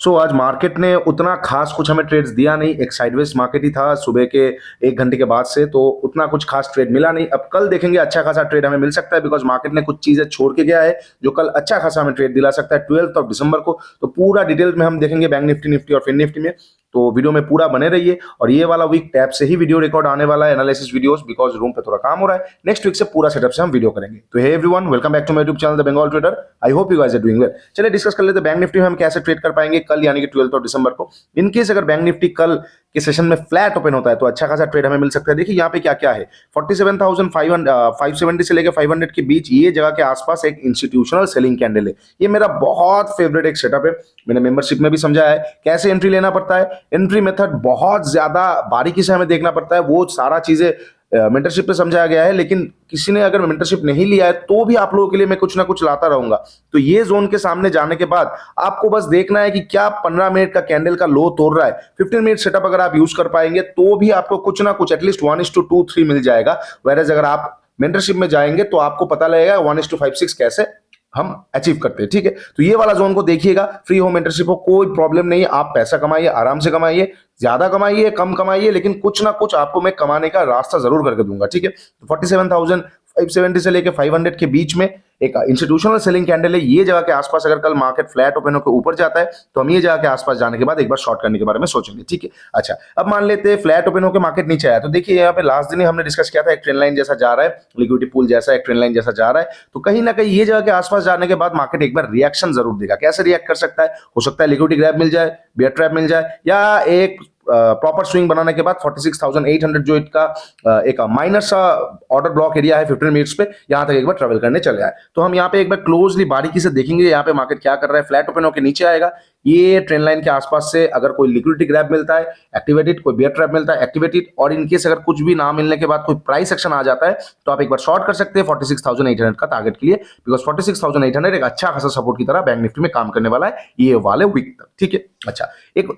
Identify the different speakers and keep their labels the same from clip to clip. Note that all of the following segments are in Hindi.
Speaker 1: आज मार्केट ने उतना खास कुछ हमें ट्रेड्स दिया नहीं। एक साइडवेज मार्केट ही था सुबह के 1 घंटे के बाद से, तो उतना कुछ खास ट्रेड मिला नहीं। अब कल देखेंगे अच्छा खासा ट्रेड हमें मिल सकता है, बिकॉज मार्केट ने कुछ चीजें छोड़ के गया है जो कल अच्छा खासा हमें ट्रेड दिला सकता है 12 दिसंबर को। तो पूरा डिटेल में हम देखेंगे बैंक निफ्टी और फिन निफ्टी में। तो वीडियो में पूरा बने रहिए। और ये वाला वीक टैब से ही वीडियो रिकॉर्ड आने वाला है, एनालिसिस वीडियोस, बिकॉज रूम पे थोड़ा काम हो रहा है। नेक्स्ट वीक से पूरा सेटअप से हम वीडियो करेंगे। तो hey everyone, welcome back to my YouTube channel the Bengal trader. I hope you guys are doing well. चलिए डिस्कस कर लेते हैं बैंक निफ्टी में हम कैसे ट्रेड कर पाएंगे कल, यानी कि 12 दिसंबर को। इनकेस अगर बैंक निफ्टी कल के सेशन में फ्लैट ओपन होता है तो अच्छा खासा ट्रेड हमें मिल सकता है। देखिए यहाँ पे क्या क्या है, 47,570 से लेकर 500 के बीच ये जगह के आसपास एक इंस्टीट्यूशनल सेलिंग कैंडल है। ये मेरा बहुत फेवरेट एक सेटअप है, मैंने मेंबरशिप में भी समझाया है कैसे एंट्री लेना पड़ता है। एंट्री मेथड बहुत ज्यादा बारीकी से हमें देखना पड़ता है, वो सारा चीजें मेंटरशिप पे समझाया गया है। लेकिन किसी ने अगर मेंटरशिप नहीं लिया है तो भी आप लोगों के लिए मैं कुछ ना कुछ लाता रहूंगा। तो ये जोन के सामने जाने के बाद आपको बस देखना है कि क्या 15 मिनट का कैंडल का लो तोड़ रहा है। 15 मिनट सेटअप अगर आप यूज कर पाएंगे तो भी आपको कुछ ना कुछ एटलीस्ट 1:2-3 मिल जाएगा। वेरएज अगर आप मेंटरशिप में जाएंगे तो आपको पता लगेगा 1:56 कैसे हम अचीव करते हैं। ठीक है, तो ये वाला जोन को देखिएगा। फ्री हो मेंटरशिप हो कोई प्रॉब्लम नहीं है, आप पैसा कमाइए, आराम से कमाइए, ज्यादा कमाइए कम कमाइए, लेकिन कुछ ना कुछ आपको मैं कमाने का रास्ता जरूर करके दूंगा। ठीक है, तो 47,570 से लेके 500 के बीच में एक इंस्टीट्यूशनल सेलिंग कैंडल है। ये जगह के आसपास अगर कल मार्केट फ्लैट ओपन होकर ऊपर जाता है तो हम ये जगह के आसपास जाने के बाद एक बार शॉर्ट करने के बारे में सोचेंगे। ठीक है, अच्छा अब मान लेते हैं फ्लैट ओपन होकर मार्केट नीचे आया। तो देखिए यहाँ पे लास्ट दिन ही हमने डिस्कस किया था, एक ट्रेंड लाइन जैसा जा रहा है, लिक्विडिटी पूल जैसा एक ट्रेंड लाइन जैसा जा रहा है। तो कहीं ना कहीं ये जगह के आसपास जाने के बाद मार्केट एक बार रिएक्शन जरूर देगा। कैसे रिएक्ट कर सकता है, हो सकता है लिक्विडिटी ग्रैब मिल जाए, बियर ट्रैप मिल जाए, या एक प्रॉपर स्विंग बनाने के बाद 46,800 जो इसका एक माइनस सा ऑर्डर ब्लॉक एरिया है 15 मिनट्स पे, यहां तक एक बार ट्रेवल करने चले आए। तो हम यहाँ पे एक बार क्लोजली बारीकी से देखेंगे यहाँ पे मार्केट क्या कर रहा है। फ्लैट ओपन होकर नीचे आएगा, ये ट्रेंड लाइन के आसपास से अगर कोई लिक्विडिटी ग्रैब मिलता है एक्टिवेटेड, कोई बियर ट्रैप मिलता है एक्टिवेटेड, और इनकेस अगर कुछ भी ना मिलने के बाद कोई प्राइस एक्शन आ जाता है तो आप एक बार शॉर्ट कर सकते हैं 46,800 का टारगेट के लिए, बिकॉज 46,800 एक अच्छा खासा सपोर्ट की तरह बैंक निफ्टी में काम करने वाला है ये वाले वीक तक। ठीक है, अच्छा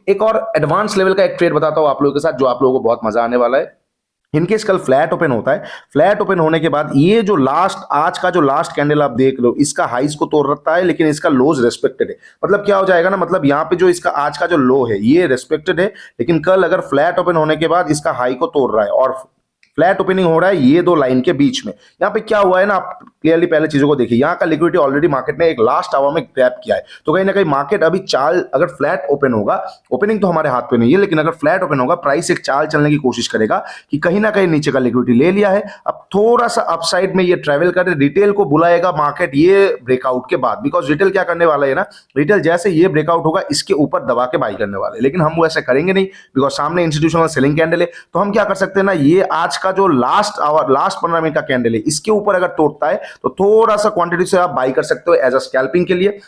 Speaker 1: एक और एडवांस लेवल का एक ट्रेड बताता हूं आप लोगों के साथ जो आप लोगों को बहुत मजा आने वाला है। इनकेस कल फ्लैट ओपन होता है, फ्लैट ओपन होने के बाद ये जो लास्ट आज का जो लास्ट कैंडल आप देख लो, इसका हाइस को तोड़ रखता है लेकिन इसका लोज रेस्पेक्टेड है। मतलब क्या हो जाएगा ना, मतलब यहाँ पे जो इसका आज का जो लो है ये रेस्पेक्टेड है, लेकिन कल अगर फ्लैट ओपन होने के बाद इसका हाई को तोड़ रहा है और फ्लैट ओपनिंग हो रहा है ये दो लाइन के बीच में। यहाँ पे क्या हुआ है ना, आप क्लियरली पहले चीजों को देखिए। यहाँ का लिक्विडिटी ऑलरेडी मार्केट ने एक लास्ट आवर में ग्रैब किया है, तो कहीं ना कहीं मार्केट अभी चाल, अगर फ्लैट ओपन होगा, ओपनिंग तो हमारे हाथ पे नहीं है, लेकिन अगर फ्लैट ओपन होगा प्राइस एक चाल चलने की कोशिश करेगा कि कहीं ना कहीं नीचे का लिक्विडिटी ले लिया है, अब थोड़ा सा अपसाइड में ये ट्रेवल करे, रिटेल को बुलाएगा मार्केट ये ब्रेकआउट के बाद। बिकॉज रिटेल क्या करने वाला है ना, रिटेल जैसे ये ब्रेकआउट होगा इसके ऊपर दबा के बाई करने वाले, लेकिन हम वो ऐसे करेंगे नहीं बिकॉज सामने इंस्टीट्यूशनल सेलिंग कैंडल है। तो हम क्या कर सकते हैं ना, ये आज का जो लास्ट 15 मिनट का कैंडल है इसके ऊपर अगर तोड़ता है तो थोड़ा सा क्वांटिटी से आप बाई कर सकते हो एज अ स्कैल्पिंग के लिए।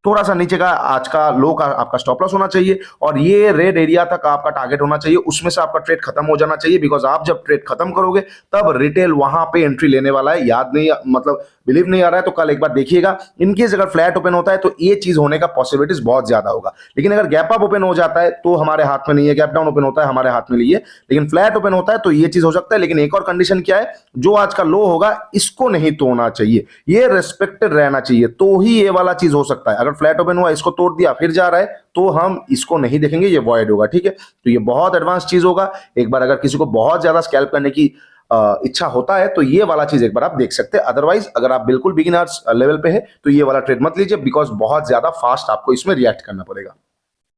Speaker 1: थोड़ा सा नीचे का आज का लो का आपका स्टॉप लॉस होना चाहिए और ये रेड एरिया तक आपका टारगेट होना चाहिए, उसमें से आपका ट्रेड खत्म हो जाना चाहिए। बिकॉज आप जब ट्रेड खत्म करोगे तब रिटेल वहां पे एंट्री लेने वाला है। याद नहीं, मतलब बिलीव नहीं आ रहा है तो कल एक बार देखिएगा। इनकेस अगर फ्लैट ओपन होता है तो ये चीज होने का पॉसिबिलिटीज बहुत ज्यादा होगा, लेकिन अगर गैप अप ओपन हो जाता है तो हमारे हाथ में नहीं है, गैप डाउन ओपन होता है हमारे हाथ में नहीं है, लेकिन फ्लैट ओपन होता है तो ये चीज हो सकता है। लेकिन एक और कंडीशन क्या है, जो आज का लो होगा इसको नहीं तोड़ना चाहिए, ये रेस्पेक्टेड रहना चाहिए, तो ही ये वाला चीज हो सकता है। अगर फ्लैट ओपन हुआ इसको तोड़ दिया फिर जा रहा है तो हम इसको नहीं देखेंगे, ये वॉइड होगा। ठीक है, तो ये बहुत एडवांस चीज होगा। एक बार अगर किसी को बहुत ज्यादा स्कैल्प करने की इच्छा होता है तो ये वाला चीज एक बार आप देख सकते हैं। अदरवाइज अगर आप बिल्कुल बिगिनर्स लेवल पे है तो ये वाला ट्रेड मत लीजिए, बिकॉज बहुत ज्यादा फास्ट आपको इसमें रिएक्ट करना पड़ेगा।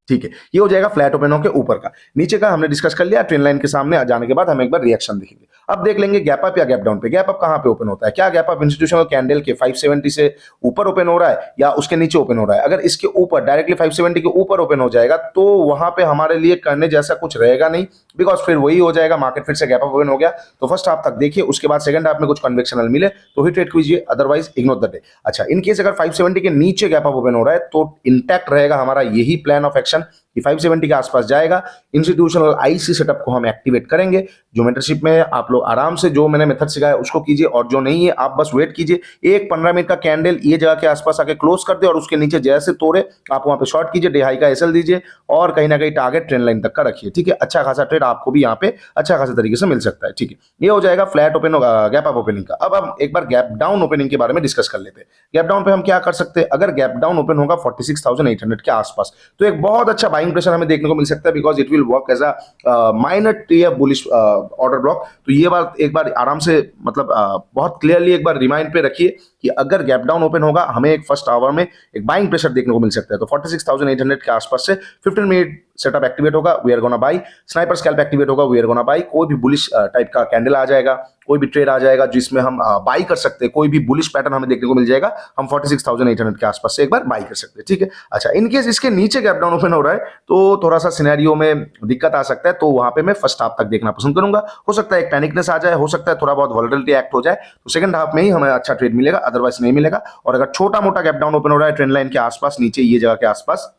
Speaker 1: ठीक है, ये हो जाएगा फ्लैट ओपन के ऊपर का। नीचे का हमने डिस्कस कर लिया, ट्रेंड लाइन के सामने जाने के बाद हम एक बार रिएक्शन देखेंगे। अब देख लेंगे गैप अप या गैप डाउन पे। गैप अप कहां पे ओपन होता है, क्या गैप अप इंस्टीट्यूशनल कैंडल के 570 से ऊपर ओपन हो रहा है या उसके नीचे ओपन हो रहा है। अगर इसके ऊपर डायरेक्टली 570 के ऊपर ओपन हो जाएगा तो वहां पे हमारे लिए करने जैसा कुछ रहेगा नहीं, बिकॉज फिर वही हो जाएगा, मार्केट फिर से गैप अप ओपन हो गया तो फर्स्ट हाफ तक देखिए, उसके बाद सेकंड हाफ में कुछ कन्वेक्शनल मिले तो ही ट्रेड कीजिए, अदरवाइज इग्नोर द डे। अच्छा, इनकेस अगर 570 के नीचे गैप अप ओपन हो रहा है तो इंटैक्ट रहेगा हमारा यही प्लान ऑफ एक्शन कि 570 के आसपास जाएगा। इंस्टीट्यूशनल आईसी सेटअप को हम एक्टिवेट करेंगे। जो मेंटरशिप में है आप लोग आराम से जो मैंने मेथड सिखाया उसको कीजिए, और जो नहीं है आप बस वेट कीजिए। एक 15 मिनट का कैंडल ये जगह के आसपास आके क्लोज कर दे और उसके नीचे जैसे तोड़े आप वहां पे शॉर्ट कीजिए, डे हाई का एसएल दीजिए और कहीं ना कहीं टारगेट ट्रेंड लाइन तक का रखिए। ठीक है, अच्छा खासा ट्रेड आपको भी यहाँ पे अच्छा खासा तरीके से मिल सकता है। ठीक है, ये हो जाएगा flat open gap up opening का। अब हम एक बार गैप डाउन ओपनिंग के बारे में डिस्कस कर लेते हैं। गैप डाउन पे हम क्या कर सकते हैं, अगर गैप डाउन ओपन होगा 46,800 के आसपास तो एक बहुत अच्छा बाइंग प्रेशर हमें देखने को मिल सकता है, because it will work as a minor TF bullish order block. तो ये बात एक बार आराम से मतलब बहुत क्लियरली एक बार रिमाइंड पे रखिए कि अगर गैप डाउन ओपन होगा हमें एक फर्स्ट आवर में एक बाइंग प्रेशर देखने को मिल सकता है। तो 46,800 के आसपास से 15 मिनट सेटअप एक्टिवेट होगा, we are gonna buy. Sniper scalp activate होगा, वी आर गोना बाई। कोई भी बुलिश टाइप का कैंडल आ जाएगा, कोई भी ट्रेड आ जाएगा जिसमें हम बाई कर सकते हैं, कोई भी बुलिश पैटर्न हमें देखने को मिल जाएगा, हम 46,800 के आसपास से एक बार बाई कर सकते हैं। ठीक है, अच्छा इनकेस इसके नीचे गैप डाउन ओपन हो रहा है तो थोड़ा सा सिनेरियो में दिक्कत आ सकता है, तो वहां पे मैं फर्स्ट हाफ तक देखना पसंद करूंगा। हो सकता है एक पैनिकनेस आ जाए, हो सकता है थोड़ा बहुत वॉलेटिलिटी एक्ट हो जाए, तो सेकंड हाफ में ही हमें अच्छा ट्रेड मिलेगा, अदरवाइज नहीं मिलेगा। और अगर छोटा मोटा गैप डाउन ओपन हो रहा है ट्रेंड लाइन के आसपास नीचे ये जगह के आसपास,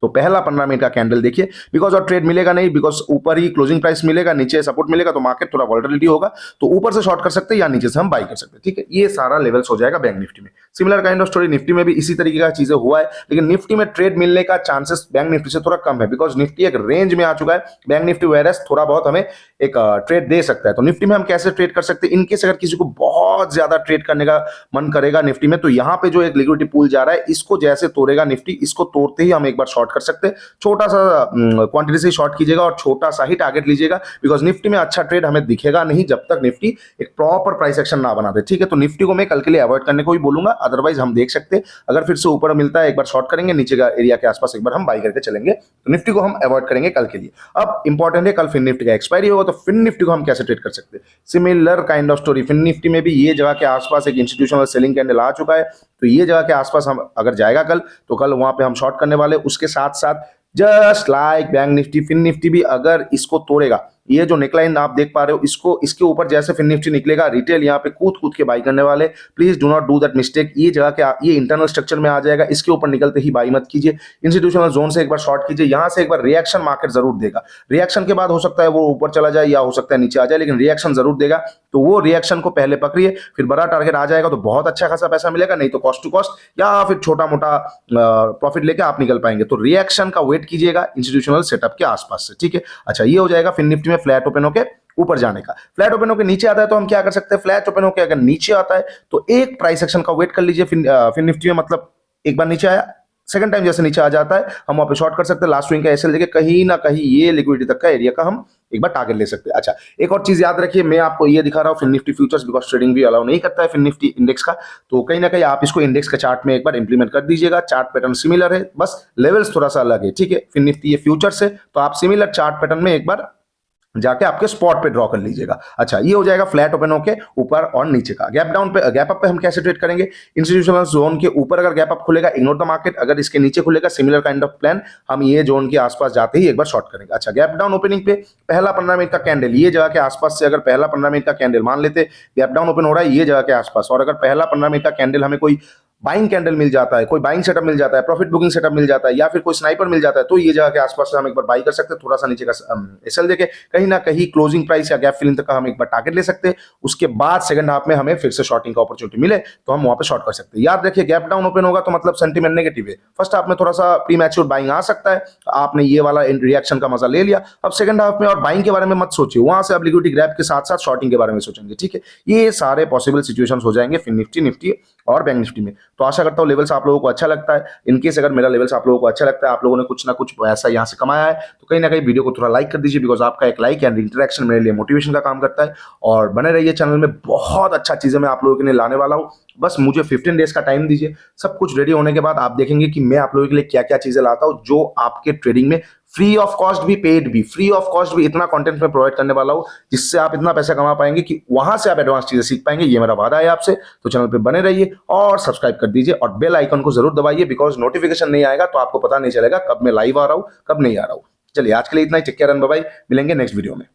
Speaker 1: तो पहला 15 मिनट का कैंडल देखिए, बिकॉज और ट्रेड मिलेगा नहीं, बिकॉज ऊपर ही क्लोजिंग प्राइस मिलेगा, नीचे सपोर्ट मिलेगा, तो मार्केट थोड़ा वॉलेटिलिटी होगा, तो ऊपर से शॉर्ट कर सकते हैं या नीचे से हम बाई कर सकते हैं। ठीक है, ये सारा लेवल्स हो जाएगा बैंक निफ्टी में। Similar kind of story Nifty में भी इसी तरीके का चीजें हुआ है, लेकिन निफ्टी में ट्रेड मिलने का चांसेस बैंक निफ्टी से थोड़ा कम है, बिकॉज निफ्टी एक रेंज में आ चुका है। बैंक निफ्टी वायरस थोड़ा बहुत हमें एक ट्रेड दे सकता है। तो निफ्टी में हम कैसे ट्रेड कर सकते हैं, इनकेस अगर किसी को बहुत ज्यादा ट्रेड करने का मन करेगा निफ्टी में, तो यहाँ पे जो एक लिक्विडिटी पूल जा रहा है इसको जैसे तोड़ेगा निफ्टी, इसको तोड़ते ही हम एक बार शॉर्ट कर सकते हैं। छोटा सा क्वांटिटी से शॉर्ट कीजिएगा और छोटा सा ही टारगेट लीजिएगा, बिकॉज निफ्टी में अच्छा ट्रेड हमें दिखेगा नहीं जब तक निफ्टी एक प्रॉपर प्राइस एक्शन ना बना दे। ठीक है, तो निफ्टी को मैं कल के लिए अवॉइड करने को ही बोलूंगा, अदरवाइज हम देख सकते हैं अगर फिर से ऊपर मिलता है एक बार शॉर्ट करेंगे, नीचे का एरिया के आसपास एक बार हम बाई करके चलेंगे, तो निफ्टी को हम अवॉइड करेंगे कल के लिए। अब इंपॉर्टेंट है कल फिन निफ्टी का एक्सपायरी होगा, तो फिन निफ्टी को हम कैसे ट्रेड कर सकते हैं। Similar kind of story, Fin Nifty में भी ये जगह के आसपास एक इंस्टीट्यूशनल सेलिंग कैंडल आ चुका है, तो ये जगह के आसपास हम अगर जाएगा कल, तो कल वहां पे हम शॉर्ट करने वाले। उसके साथ साथ just like bank Nifty, Fin Nifty भी अगर इसको तोड़ेगा, ये जो नेकलाइन आप देख पा रहे हो, इसको इसके ऊपर जैसे फिन निफ्टी निकलेगा, रिटेल यहाँ पे कूद कूद के बाई करने वाले। Please do not do that mistake. ये जगह के ये इंटरनल स्ट्रक्चर में आ जाएगा, इसके ऊपर निकलते ही बाई मत कीजिए। इंस्टीट्यूशनल जोन से एक बार शॉर्ट कीजिए, यहाँ से एक बार रिएक्शन मार्केट जरूर देगा। रिएक्शन के बाद हो सकता है वो ऊपर चला जाए या हो सकता है नीचे आ जाए, लेकिन रिएक्शन जरूर देगा, तो वो रिएक्शन को पहले पकड़िए। फिर बड़ा टारगेट आ जाएगा तो बहुत अच्छा खासा पैसा मिलेगा, नहीं तो कॉस्ट टू कॉस्ट या फिर छोटा मोटा प्रॉफिट लेके आप निकल पाएंगे। तो रिएक्शन का वेट कीजिएगा इंस्टीट्यूशनल सेटअप के आसपास से। ठीक है, अच्छा ये हो जाएगा फिन निफ्टी में फ्लैट ओपन होके ऊपर जाने का। फ्लैट ओपन होकर नीचे आता है तो हम क्या कर सकते हैं, फ्लैट ओपन होकर अगर नीचे आता है तो एक प्राइस एक्शन का वेट कर लीजिए। फिर निफ्टी में मतलब एक बार नीचे आया, सेकंड टाइम जैसे नीचे आ जाता है हम वहां पे शॉर्ट कर सकते हैं। लास्ट स्विंग का एसएल देके कहीं ना कहीं ये लिक्विडिटी तक का एरिया का हम एक बार टारगेट ले सकते हैं। अच्छा एक और चीज याद रखिए, मैं आपको ये दिखा रहा हूँ Fin Nifty futures, because trading भी अलाउ नहीं करता है फिन निफ्टी इंडेक्स का, तो कहीं ना कहीं आप इसको इंडेक्स का चार्ट में एक बार इंप्लीमेंट कर दीजिएगा। चार्ट पैटर्न सिमिलर है, बस लेवल्स थोड़ा सा अलग है। ठीक है, फिन निफ्टी ये फ्यूचर्स है, तो आप सिमिलर चार्ट पैटर्न में एक बार जाके आपके स्पॉट पे ड्रॉ कर लीजिएगा। अच्छा ये हो जाएगा फ्लैट ओपन होके ऊपर और नीचे का। गैप डाउन पे, गैप अप पे हम कैसे ट्रेड करेंगे, इंस्टीट्यूशनल जोन के ऊपर अगर गैप अप खुलेगा इग्नोर द मार्केट, अगर इसके नीचे खुलेगा सिमिलर काइंड ऑफ प्लान, हम ये जोन के आसपास जाते ही एक बार शॉर्ट करेंगे। अच्छा गैप डाउन ओपनिंग पे पहला 15 मिनट का कैंडल ये जगह के आसपास से, अगर पहला 15 मिनट का कैंडल मान लेते गैप डाउन ओपन हो रहा है ये जगह के आसपास, और अगर पहला 15 मिनट का कैंडल हमें कोई बाइंग कैंडल मिल जाता है, कोई बाइंग सेटअप मिल जाता है, प्रॉफिट बुकिंग सेटअप मिल जाता है, या फिर कोई स्नाइपर मिल जाता है, तो ये जगह के आसपास से हम एक बार बाई कर सकते हैं। थोड़ा सा नीचे का एसएल देके कहीं ना कहीं क्लोजिंग प्राइस या गैप फिलिंग तक का हम एक बार टारगेट ले सकते हैं। उसके बाद सेकंड हाफ में हमें फिर से शॉर्टिंग का अपॉर्चुनिटी मिले तो हम वहां पे शॉर्ट कर सकते हैं। याद रखिए गैप डाउन ओपन होगा तो मतलब सेंटीमेंट नेगेटिव है। फर्स्ट हाफ में थोड़ा सा प्री मैच्योर बाइंग आ सकता है, आपने ये वाला रिएक्शन का मजा ले लिया। अब सेकंड हाफ में और बाइंग के बारे में मत सोचिए, वहां से आप लिक्विडिटी ग्रैब के साथ साथ शॉर्टिंग के बारे में सोचेंगे। ठीक है, ये सारे पॉसिबल सिचुएशंस हो जाएंगे फिन निफ्टी, निफ्टी और बैंक निफ्टी में। तो आशा करता हूँ लेवल्स आप लोगों को अच्छा लगता है। इनकेस अगर मेरा लेवल्स आप लोगों को अच्छा लगता है, आप लोगों ने कुछ ना कुछ पैसा यहाँ से कमाया है, तो कहीं ना कहीं वीडियो को थोड़ा लाइक कर दीजिए, बिकॉज आपका एक लाइक एंड इंटरेक्शन मेरे लिए मोटिवेशन का काम करता है। और बने रहिए चैनल में, बहुत अच्छा चीजें मैं आप लोगों के लिए लाने वाला हूँ। बस मुझे 15 डेज का टाइम दीजिए, सब कुछ रेडी होने के बाद आप देखेंगे कि मैं आप लोगों के लिए क्या क्या चीजें लाता हूँ जो आपके ट्रेडिंग में फ्री ऑफ कॉस्ट भी, पेड भी, फ्री ऑफ कॉस्ट भी इतना कंटेंट में प्रोवाइड करने वाला हूं जिससे आप इतना पैसा कमा पाएंगे कि वहां से आप एडवांस चीजें सीख पाएंगे। ये मेरा वादा है आपसे। तो चैनल पे बने रहिए और सब्सक्राइब कर दीजिए और बेल आइकन को जरूर दबाइए, बिकॉज नोटिफिकेशन नहीं आएगा तो आपको पता नहीं चलेगा कब मैं लाइव आ रहा हूं कब नहीं आ रहा हूं। चलिए आज के लिए इतना ही, take care and bye bye, मिलेंगे नेक्स्ट वीडियो में।